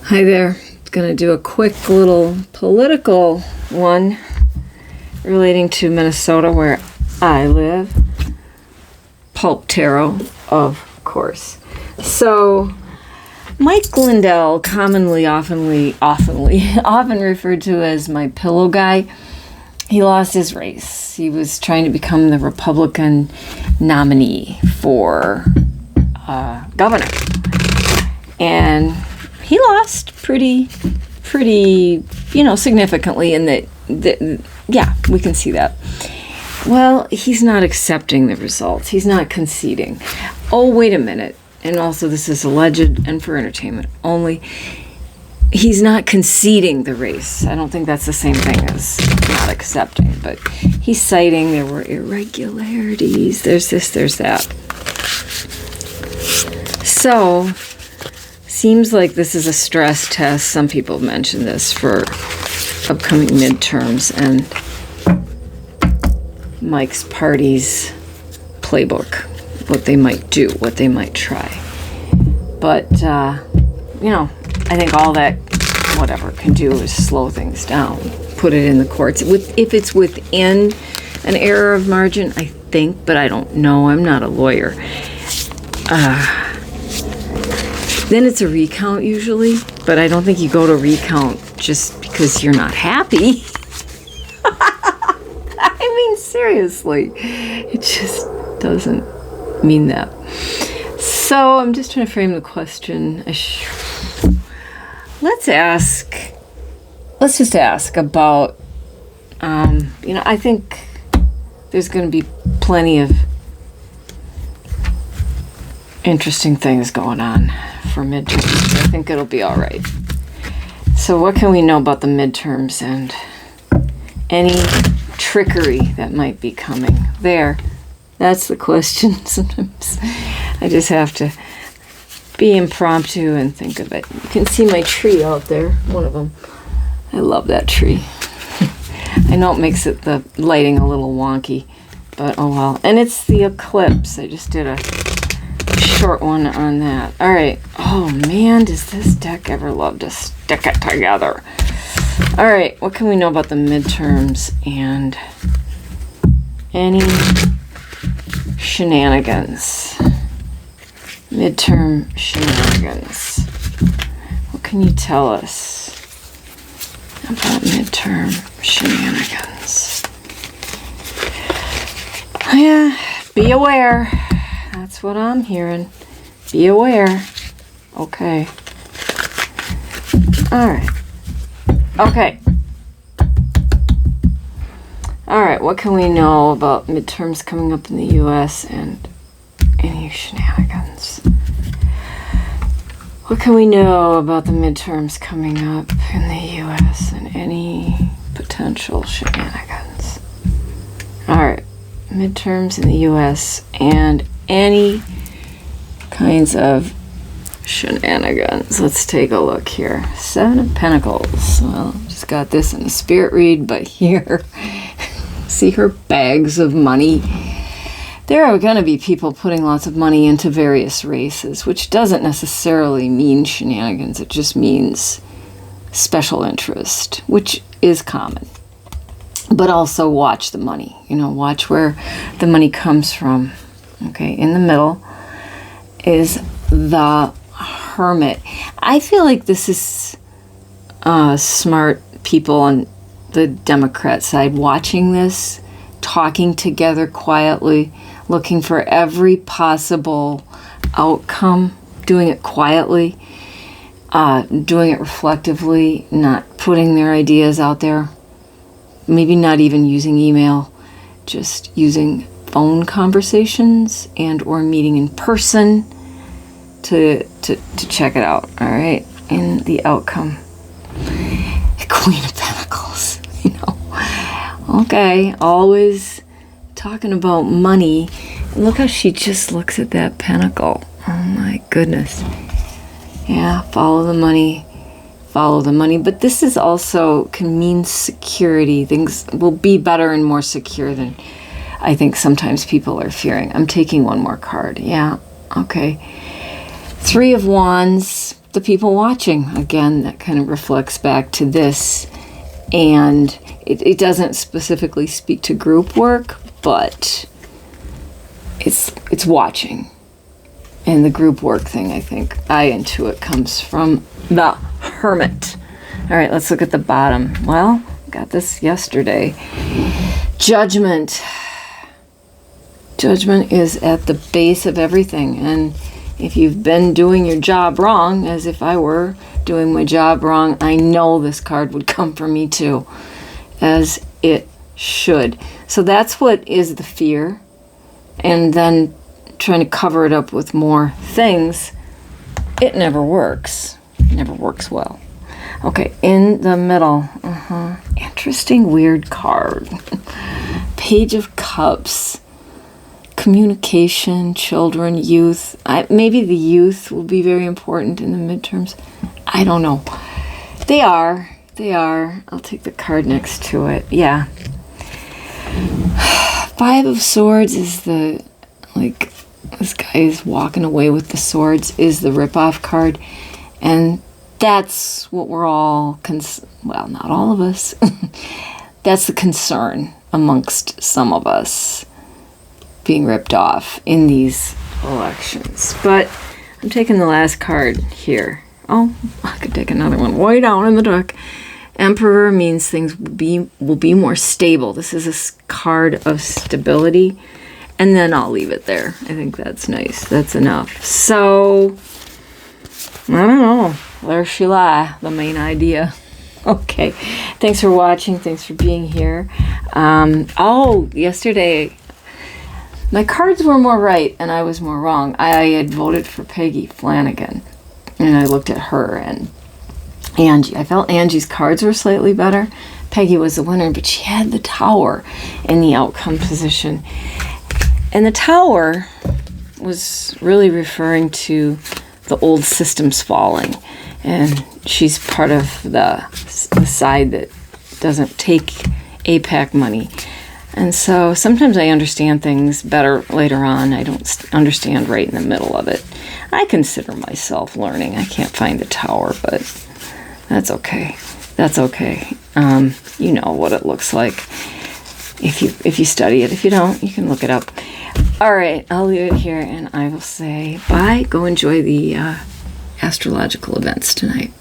Hi there. Going to do a quick little political one relating to Minnesota where I live. Pulp Tarot, of course. So, Mike Lindell, often referred to as my pillow guy, he lost his race. He was trying to become the Republican nominee for governor. And he lost pretty, significantly in that, we can see that. Well, he's not accepting the results. He's not conceding. Oh, wait a minute. And also, this is alleged and for entertainment only. He's not conceding the race. I don't think that's the same thing as not accepting, but he's citing there were irregularities. There's this, there's that. So, seems like this is a stress test. Some people have mentioned this for upcoming midterms and Mike's party's playbook, what they might do, what they might try. But, I think all that, whatever, can do is slow things down, put it in the courts. If it's within an error of margin, I think, but I don't know. I'm not a lawyer. Then it's a recount usually, but I don't think you go to recount just because you're not happy. I mean, seriously, it just doesn't mean that. So I'm just trying to frame the question. Let's just ask about, I think there's going to be plenty of interesting things going on for midterms. I think it'll be all right. So what can we know about the midterms and any trickery that might be coming there? That's the question. Sometimes I just have to be impromptu and think of it. You can see my tree out there, one of them. I love that tree. I know it makes the lighting a little wonky, but oh well. And it's the eclipse. I just did a short one on that. All right. Oh man, does this deck ever love to stick it together? All right. What can we know about the midterms and any shenanigans? Midterm shenanigans. What can you tell us about midterm shenanigans? Yeah, be aware. That's what I'm hearing. Be aware. Okay. All right. Okay. All right. What can we know about midterms coming up in the U.S. and any shenanigans? What can we know about the midterms coming up in the U.S. and any potential shenanigans? All right. Midterms in the U.S. and any kinds of shenanigans. Let's take a look here. 7 of Pentacles. Well, just got this in the spirit read, but here, see her bags of money. There are going to be people putting lots of money into various races, which doesn't necessarily mean shenanigans. It just means special interest, which is common. But also watch the money. Watch where the money comes from. Okay, in the middle is the Hermit. I feel like this is smart people on the Democrat side watching this, talking together quietly, looking for every possible outcome, doing it quietly, doing it reflectively, not putting their ideas out there, maybe not even using email, just using phone conversations and or meeting in person to check it out. All right, and the outcome. The Queen of Pentacles. Okay, always talking about money. And look how she just looks at that pentacle. Oh my goodness. Yeah, follow the money. But this is also can mean security. Things will be better and more secure than I think sometimes people are fearing. I'm taking one more card. Yeah, okay. 3 of Wands, the people watching. Again, that kind of reflects back to this. And it doesn't specifically speak to group work, but it's watching. And the group work thing, I think, I intuit comes from the Hermit. All right, let's look at the bottom. Well, got this yesterday. Judgment. Judgment is at the base of everything. And if you've been doing your job wrong, as if I were doing my job wrong, I know this card would come for me too, as it should. So that's what is the fear. And then trying to cover it up with more things, it never works. It never works well. Okay, in the middle. Interesting, weird card. Page of Cups. Communication, children, youth. Maybe the youth will be very important in the midterms. I don't know. They are. I'll take the card next to it. Yeah. Five of Swords is the, like, this guy is walking away with the swords, is the ripoff card. And that's what we're all, well, not all of us. That's the concern amongst some of us, being ripped off in these elections. But I'm taking the last card here. Oh, I could take another one way down in the deck. Emperor means things will be more stable. This is a card of stability. And then I'll leave it there. I think that's nice. That's enough. So, I don't know. There she lie, the main idea. Okay. Thanks for watching. Thanks for being here. Yesterday, my cards were more right and I was more wrong. I had voted for Peggy Flanagan. And I looked at her and Angie. I felt Angie's cards were slightly better. Peggy was the winner, but she had the Tower in the outcome position. And the Tower was really referring to the old systems falling. And she's part of the side that doesn't take APAC money. And so sometimes I understand things better later on. I don't understand right in the middle of it. I consider myself learning. I can't find the Tower, but that's okay. That's okay. You know what it looks like if you study it. If you don't, you can look it up. All right, I'll leave it here, and I will say bye. Go enjoy the astrological events tonight.